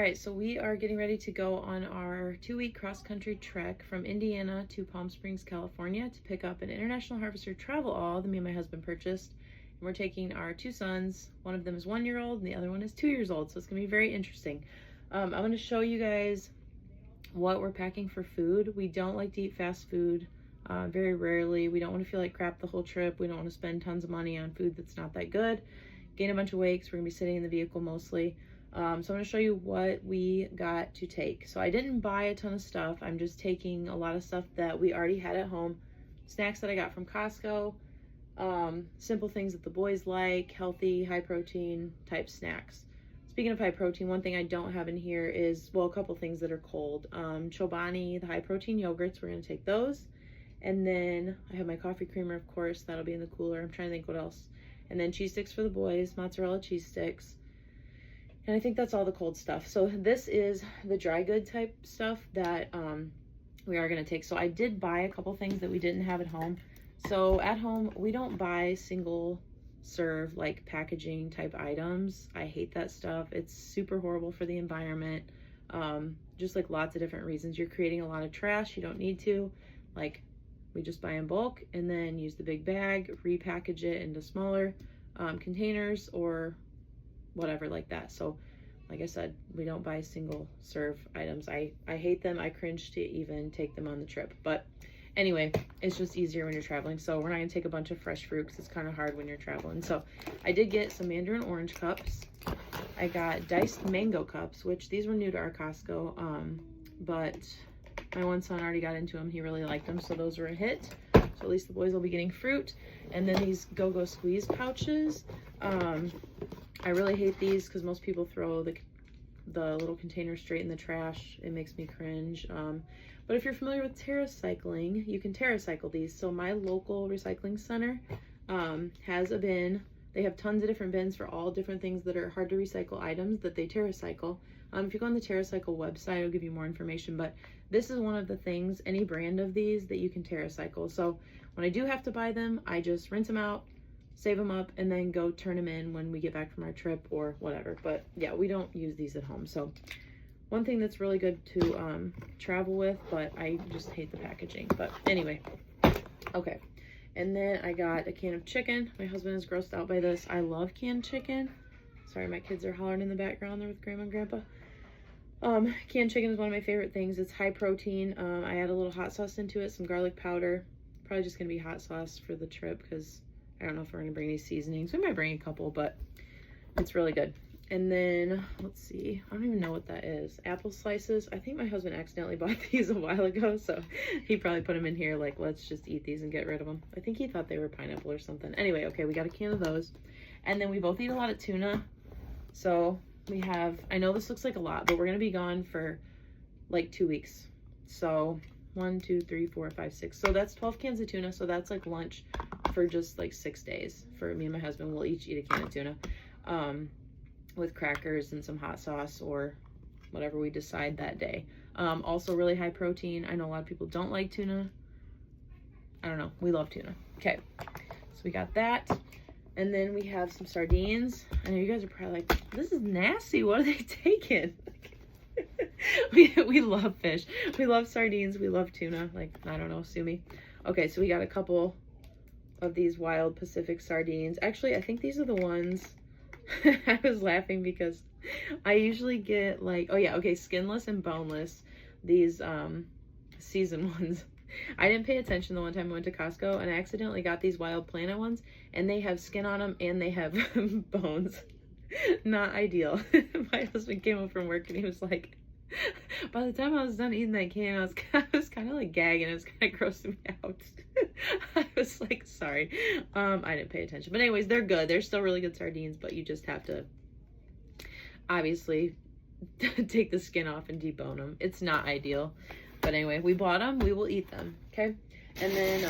right, so we are getting ready to go on our 2-week cross-country trek from Indiana to Palm Springs, California to pick up an International Harvester Travelall that me and my husband purchased. And we're taking our 2 sons. One of them is 1-year-old and the other one is 2 years old, so it's gonna be very interesting. I'm gonna show you guys what we're packing for food. We don't like to eat fast food, very rarely. We don't want to feel like crap the whole trip. We don't want to spend tons of money on food that's not that good. Gain a bunch of weight, we're gonna be sitting in the vehicle mostly. So I'm going to show you what we got to take. So I didn't buy a ton of stuff. I'm just taking a lot of stuff that we already had at home. Snacks that I got from Costco. Simple things that the boys like. Healthy, high protein type snacks. Speaking of high protein, one thing I don't have in here is, well, a couple things that are cold. Chobani, the high protein yogurts, we're going to take those. And then I have my coffee creamer, of course. That'll be in the cooler. I'm trying to think what else. And then cheese sticks for the boys. Mozzarella cheese sticks. And I think that's all the cold stuff. So this is the dry good type stuff that we are going to take. So I did buy a couple things that we didn't have at home. So at home, we don't buy single serve like packaging type items. I hate that stuff. It's super horrible for the environment. Just like lots of different reasons. You're creating a lot of trash. You don't need to. Like, we just buy in bulk and then use the big bag, repackage it into smaller containers or whatever like that. So like I said, we don't buy single serve items. I hate them. I cringe to even take them on the trip, but anyway, it's just easier when you're traveling. So we're not gonna take a bunch of fresh fruit because it's kind of hard when you're traveling. So I did get some mandarin orange cups. I got diced mango cups, which these were new to our Costco, but my one son already got into them. He really liked them, so those were a hit. So at least the boys will be getting fruit. And then these go-go squeeze pouches. I really hate these because most people throw the little container straight in the trash. It makes me cringe. But if you're familiar with TerraCycling, you can TerraCycle these. So my local recycling center has a bin. They have tons of different bins for all different things that are hard to recycle items that they TerraCycle. If you go on the TerraCycle website, it'll give you more information. But this is one of the things, any brand of these, that you can TerraCycle. So when I do have to buy them, I just rinse them out, save them up, and then go turn them in when we get back from our trip or whatever. But yeah, we don't use these at home. So one thing that's really good to travel with, but I just hate the packaging. But anyway, okay. And then I got a can of chicken. My husband is grossed out by this. I love canned chicken. Sorry, my kids are hollering in the background there with Grandma and Grandpa. Canned chicken is one of my favorite things. It's high protein. I add a little hot sauce into it, some garlic powder. Probably just gonna be hot sauce for the trip because I don't know if we're gonna bring any seasonings. We might bring a couple, but it's really good. And then, let's see, I don't even know what that is. Apple slices. I think my husband accidentally bought these a while ago, so he probably put them in here like, let's just eat these and get rid of them. I think he thought they were pineapple or something. Anyway, okay, we got a can of those. And then we both eat a lot of tuna. So we have, I know this looks like a lot, but we're gonna be gone for like 2 weeks. So 1, 2, 3, 4, 5, 6. So that's 12 cans of tuna. So that's like lunch for just like 6 days. For me and my husband, we'll each eat a can of tuna with crackers and some hot sauce or whatever we decide that day. Also really high protein. I know a lot of people don't like tuna. I don't know. We love tuna. Okay, so we got that. And then we have some sardines. I know you guys are probably like, this is nasty. What are they taking? we love fish. We love sardines. We love tuna. Like, I don't know, sue me. Okay, so we got a couple of these wild Pacific sardines. Actually, I think these are the ones. I was laughing because I usually get like, oh yeah, okay, skinless and boneless. These seasoned ones. I didn't pay attention the one time I went to Costco and I accidentally got these Wild Planet ones and they have skin on them and they have bones. Not ideal. My husband came home from work and he was like, by the time I was done eating that can, I was kind of like gagging. It was kind of grossing me out. I was like, sorry. I didn't pay attention. But anyways, they're good. They're still really good sardines, but you just have to obviously take the skin off and debone them. It's not ideal. But anyway, we bought them. We will eat them. Okay. And then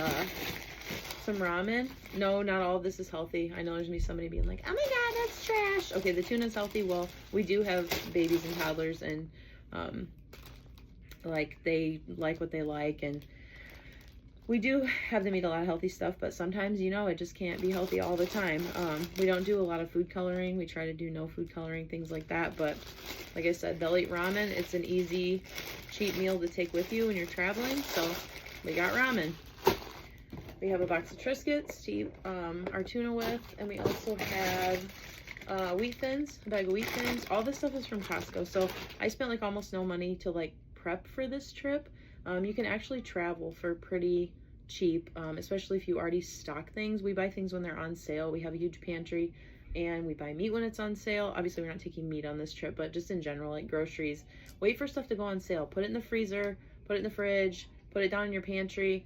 some ramen. No, not all of this is healthy. I know there's gonna be somebody being like, oh my God, that's trash. Okay, the tuna's healthy. Well, we do have babies and toddlers and like they like what they like, and We do have them eat a lot of healthy stuff, but sometimes, you know, it just can't be healthy all the time. We don't do a lot of food coloring. We try to do no food coloring, things like that. But like I said, they'll eat ramen. It's an easy, cheap meal to take with you when you're traveling. So we got ramen. We have a box of Triscuits to eat our tuna with. And we also have wheat thins, a bag of wheat thins. All this stuff is from Costco. So I spent like almost no money to like prep for this trip. You can actually travel for pretty cheap, especially if you already stock things. We buy things when they're on sale. We have a huge pantry, and we buy meat when it's on sale. Obviously, we're not taking meat on this trip, but just in general, like groceries, wait for stuff to go on sale. Put it in the freezer, put it in the fridge, put it down in your pantry,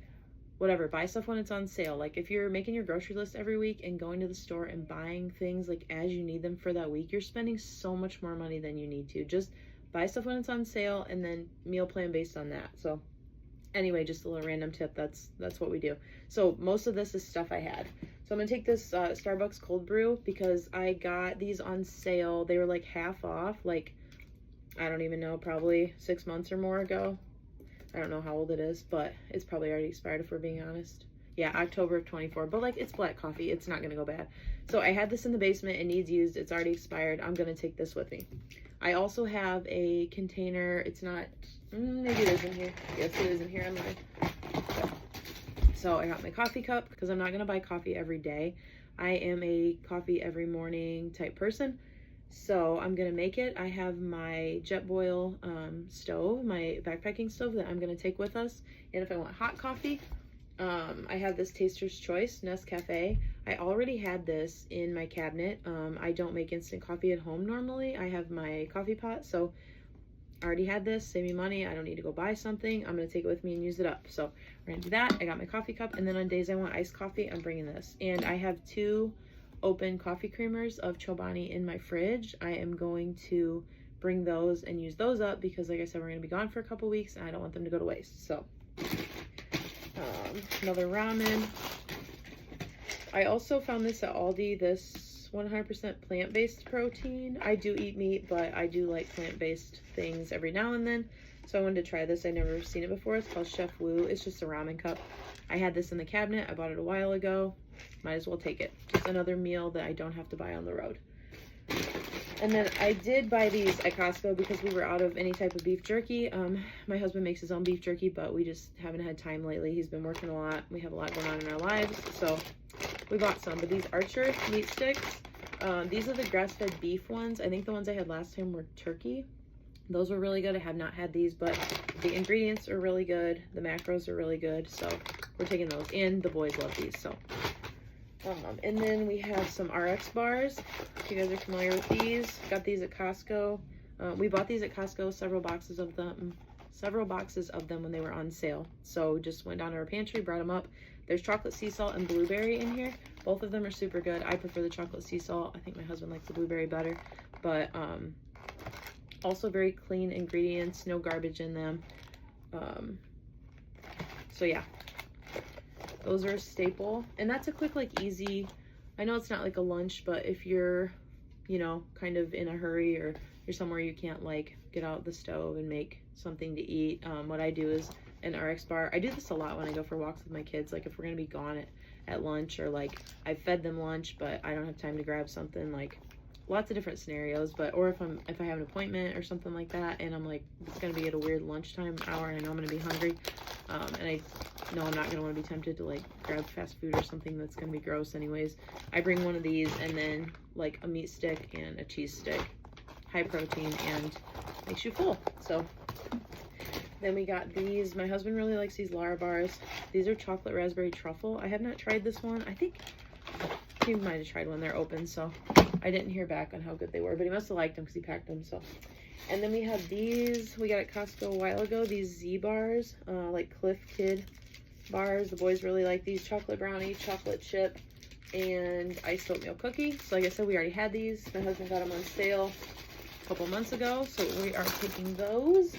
whatever. Buy stuff when it's on sale. Like if you're making your grocery list every week and going to the store and buying things like as you need them for that week, you're spending so much more money than you need to. Just buy stuff when it's on sale and then meal plan based on that. So anyway, just a little random tip. That's what we do. So most of this is stuff I had. So I'm gonna take this Starbucks cold brew because I got these on sale. They were like half off, like I don't even know, probably 6 months or more ago. I don't know how old it is, but it's probably already expired if we're being honest. Yeah, October of 24, but like it's black coffee. It's not gonna go bad. So I had this in the basement. It needs used. It's already expired. I'm gonna take this with me. I also have a container. It's not, maybe it is in here. Yes, it is in here. So I got my coffee cup because I'm not going to buy coffee every day. I am a coffee every morning type person. So I'm going to make it. I have my Jetboil stove, my backpacking stove that I'm going to take with us. And if I want hot coffee, I have this Taster's Choice Nescafe. I already had this in my cabinet. I don't make instant coffee at home normally. I have my coffee pot, so I already had this. Save me money. I don't need to go buy something. I'm going to take it with me and use it up. So we're going to do that. I got my coffee cup, and then on days I want iced coffee, I'm bringing this. And I have 2 open coffee creamers of Chobani in my fridge. I am going to bring those and use those up because, like I said, we're going to be gone for a couple weeks, and I don't want them to go to waste. So another ramen. I also found this at Aldi, this 100% plant-based protein. I do eat meat, but I do like plant-based things every now and then. So I wanted to try this. I've never seen it before. It's called Chef Wu. It's just a ramen cup. I had this in the cabinet. I bought it a while ago. Might as well take it. Just another meal that I don't have to buy on the road. And then I did buy these at Costco because we were out of any type of beef jerky. My husband makes his own beef jerky, but we just haven't had time lately. He's been working a lot. We have a lot going on in our lives. So we bought some. But these Archer meat sticks, these are the grass-fed beef ones. I think the ones I had last time were turkey. Those were really good. I have not had these, but the ingredients are really good. The macros are really good. So we're taking those. And the boys love these. So. And then we have some RX bars. If you guys are familiar with these, got these at Costco. We bought these at Costco, several boxes of them when they were on sale. So just went down to our pantry, brought them up. There's chocolate sea salt and blueberry in here. Both of them are super good. I prefer the chocolate sea salt. I think my husband likes the blueberry better, but also very clean ingredients, no garbage in them. So yeah. Those are a staple, and that's a quick, like, easy, I know it's not like a lunch, but if you're, you know, kind of in a hurry or you're somewhere you can't, like, get out the stove and make something to eat, what I do is an RX bar. I do this a lot when I go for walks with my kids, like, if we're gonna be gone at lunch, or, like, I've fed them lunch, but I don't have time to grab something, like, lots of different scenarios, but, or if I have an appointment or something like that, and I'm like, it's gonna be at a weird lunchtime hour, and I know I'm gonna be hungry, and I know I'm not gonna want to be tempted to like grab fast food or something that's gonna be gross anyways. I bring one of these, and then like a meat stick and a cheese stick, high protein, and makes you full. So then we got these. My husband really likes these Lara bars. These are chocolate raspberry truffle. I have not tried this one. I think he might have tried when they're open, so I didn't hear back on how good they were, but he must have liked them because he packed them. So, and then we have these we got at Costco a while ago, these Z bars, like Cliff Kid bars. The boys really like these. Chocolate brownie, chocolate chip, and iced oatmeal cookie. So like I said, we already had these. My husband got them on sale a couple months ago, so we are taking those.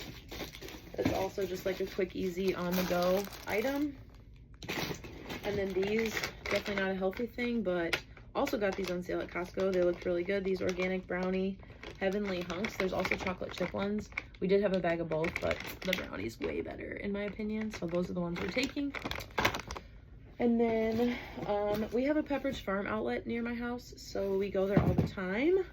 It's also just like a quick, easy, on-the-go item. And then these, definitely not a healthy thing, but also got these on sale at Costco. They looked really good. These organic brownie heavenly hunks. There's also chocolate chip ones. We did have a bag of both, but the brownie's way better in my opinion. So those are the ones we're taking. And then we have a Pepperidge Farm outlet near my house, so we go there all the time.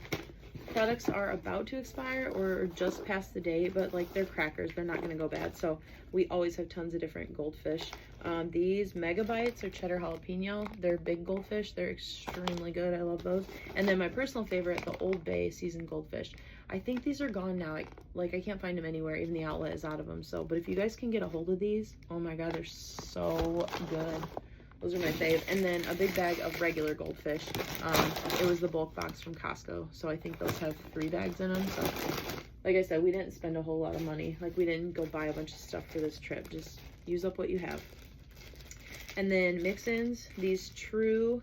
Products are about to expire or just past the date, but like they're crackers, they're not gonna go bad. So we always have tons of different goldfish. These megabites are cheddar jalapeno. They're big goldfish. They're extremely good. I love those. And then my personal favorite, the Old Bay seasoned goldfish. I think these are gone now. I can't find them anywhere. Even the outlet is out of them. So, but if you guys can get a hold of these, oh my God, they're so good. Those are my fave. And then a big bag of regular goldfish. It was the bulk box from Costco. So I think those have 3 bags in them. So like I said, we didn't spend a whole lot of money. Like we didn't go buy a bunch of stuff for this trip. Just use up what you have. And then mix-ins, these True,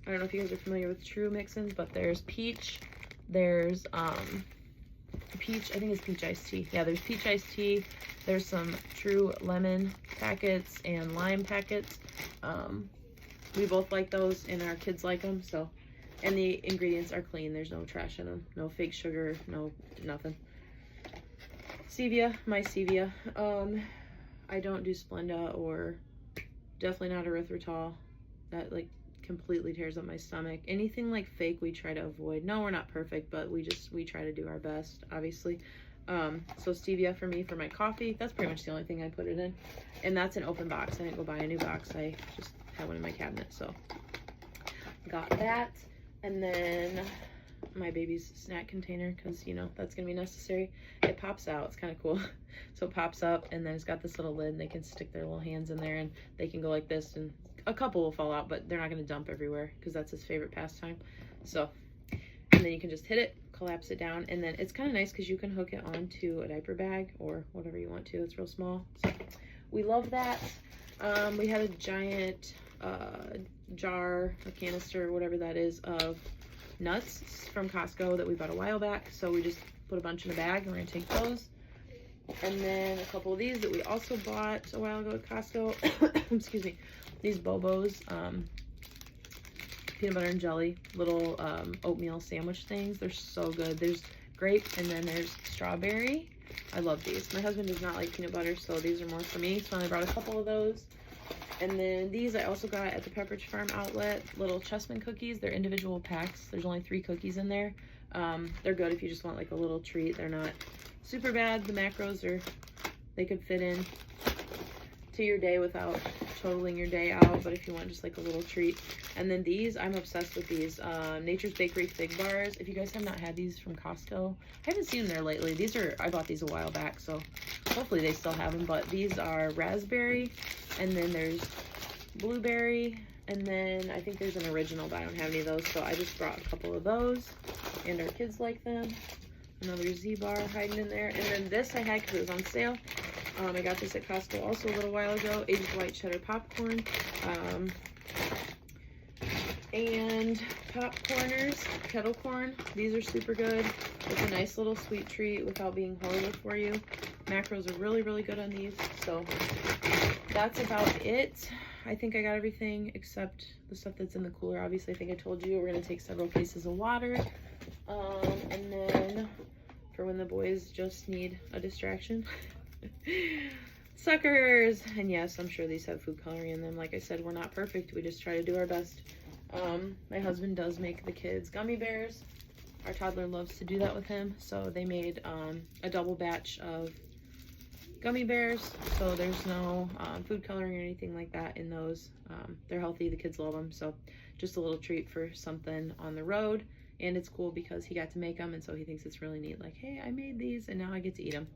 I don't know if you guys are familiar with True mix-ins, but there's peach, there's peach, I think it's peach iced tea. Yeah, there's peach iced tea. There's some True lemon packets and lime packets. We both like those and our kids like them. So, and the ingredients are clean. There's no trash in them. No fake sugar, no nothing. Stevia, my stevia. I don't do Splenda or definitely not erythritol. That like completely tears up my stomach. Anything like fake we try to avoid. No, we're not perfect, but we try to do our best, obviously. So stevia for me for my coffee. That's pretty much the only thing I put it in. And that's an open box. I didn't go buy a new box. I just had one in my cabinet. So got that. And then my baby's snack container, because you know that's gonna be necessary. It pops out. It's kind of cool. So it pops up and then it's got this little lid and they can stick their little hands in there and they can go like this, and a couple will fall out, but they're not going to dump everywhere because that's his favorite pastime. So, and then you can just hit it, collapse it down, and then it's kind of nice because you can hook it onto a diaper bag or whatever you want to. It's real small. So we love that. We had a giant jar, a canister, whatever that is, of nuts from Costco that we bought a while back. So we just put a bunch in a bag and we're going to take those. And then a couple of these that we also bought a while ago at Costco. Excuse me. These Bobos, peanut butter and jelly, little oatmeal sandwich things. They're so good. There's grape and then there's strawberry. I love these. My husband does not like peanut butter, so these are more for me. So I brought a couple of those. And then these I also got at the Pepperidge Farm outlet, little chessman cookies. They're individual packs. There's only 3 cookies in there. They're good if you just want like a little treat. They're not super bad. The macros are, they could fit in to your day without totaling your day out, but if you want just like a little treat. And then these, I'm obsessed with these Nature's Bakery Fig Bars. If you guys have not had these from Costco, I haven't seen them there lately. These are, I bought these a while back, so hopefully they still have them. But these are raspberry, and then there's blueberry, and then I think there's an original, but I don't have any of those, so I just brought a couple of those, and our kids like them. Another Z-bar hiding in there. And then this I had because it was on sale. I got this at Costco also a little while ago. Aged white cheddar popcorn. And popcorners, kettle corn. These are super good. It's a nice little sweet treat without being horrible for you. Macros are really, really good on these. So that's about it. I think I got everything except the stuff that's in the cooler. Obviously, I think I told you we're going to take several cases of water. And then for when the boys just need a distraction. Suckers! And yes, I'm sure these have food coloring in them. Like I said, we're not perfect. We just try to do our best. My husband does make the kids gummy bears. Our toddler loves to do that with him. So they made a double batch of gummy bears. So there's no food coloring or anything like that in those. They're healthy. The kids love them. So just a little treat for something on the road. And it's cool because he got to make them, and so he thinks it's really neat. Like, hey, I made these, and now I get to eat them.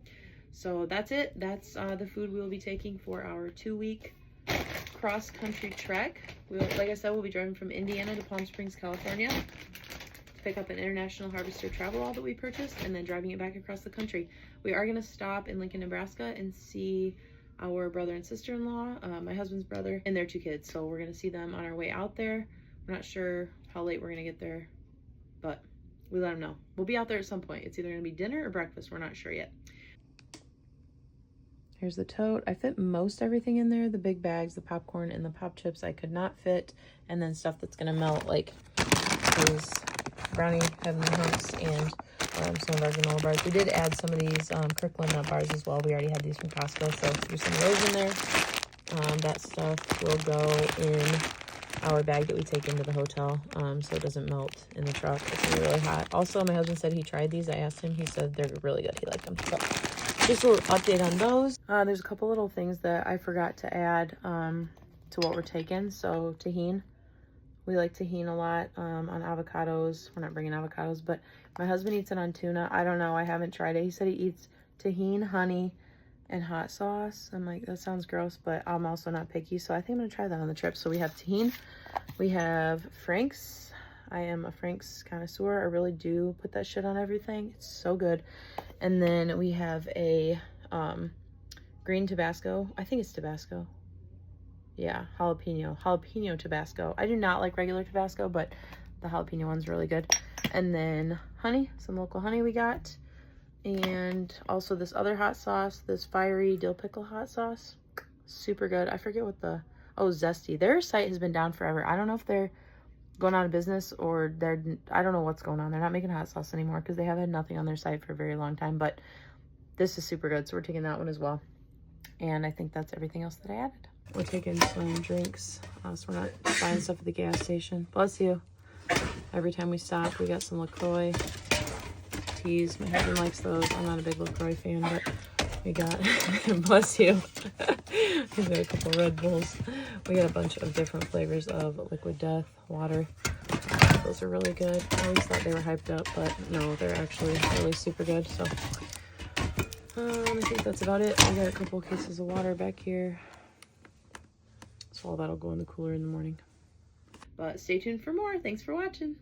So that's it. That's the food we will be taking for our 2-week cross-country trek. Like I said, we'll be driving from Indiana to Palm Springs, California to pick up an International Harvester Travelall that we purchased, and then driving it back across the country. We are going to stop in Lincoln, Nebraska, and see our brother and sister-in-law, my husband's brother, and their 2 kids. So we're going to see them on our way out there. We're not sure how late we're going to get there, but we let them know. We'll be out there at some point. It's either going to be dinner or breakfast. We're not sure yet. Here's the tote. I fit most everything in there. The big bags, the popcorn, and the pop chips I could not fit. And then stuff that's going to melt, like these brownie heavenly hunks and some of our granola bars. We did add some of these Kirkland nut bars as well. We already had these from Costco, so threw some of those in there. That stuff will go in our bag that we take into the hotel, so it doesn't melt in the truck. It's gonna be really hot. Also, my husband said he tried these. I asked him, he said they're really good. He liked them. So just a little update on those. There's a couple little things that I forgot to add to what we're taking. So tahini. We like tahini a lot on avocados. We're not bringing avocados, but my husband eats it on tuna. I don't know. I haven't tried it. He said he eats tahini, honey, and hot sauce. I'm like, that sounds gross, but I'm also not picky, so I think I'm gonna try that on the trip. So we have tahini, we have Frank's. I am a Frank's connoisseur. I really do put that shit on everything. It's so good. And then we have a green Tabasco. I think it's Tabasco. Yeah, jalapeno Tabasco. I do not like regular Tabasco, but the jalapeno one's really good. And then honey, some local honey we got. And also this other hot sauce, this fiery dill pickle hot sauce. Super good. I forget what the, oh, Zesty. Their site has been down forever. I don't know if they're going out of business or I don't know what's going on. They're not making hot sauce anymore because they have had nothing on their site for a very long time. But this is super good, so we're taking that one as well. And I think that's everything else that I added. We're taking some drinks, so we're not buying stuff at the gas station. Bless you. Every time we stop, we got some LaCroix teas. My husband likes those. I'm not a big LaCroix fan, but we got, bless you. We got a couple Red Bulls. We got a bunch of different flavors of Liquid Death, water. Those are really good. I always thought they were hyped up, but no, they're actually really super good. So I think that's about it. We got a couple cases of water back here. So all that'll go in the cooler in the morning. But stay tuned for more. Thanks for watching.